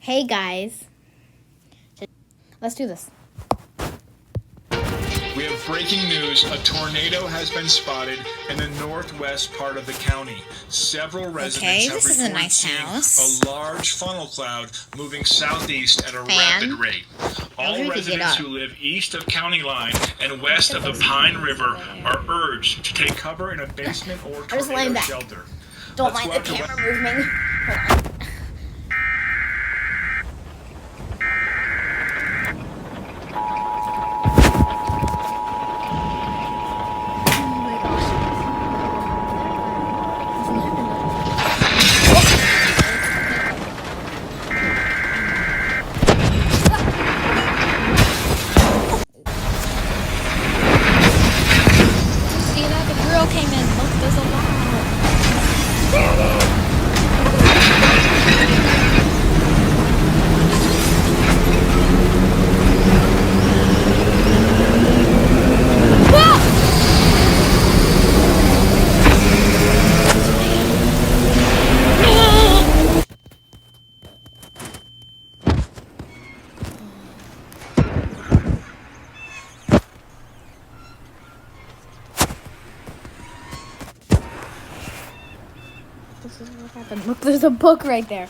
Hey guys, let's do this. We have breaking news. A tornado has been spotted in the northwest part of the county. Several residents have this is a reported nice seeing house. a large funnel cloud moving southeast at a rapid rate. All we could get residents up. who live east of County Line and west of the Pine River are urged to take cover in a basement or just laying tornado back. shelter. Don't Let's mind the go out to camera moving. Hold on. See that? The grill came in. Look, there's a lot. This is what happened. Look, there's a book right there.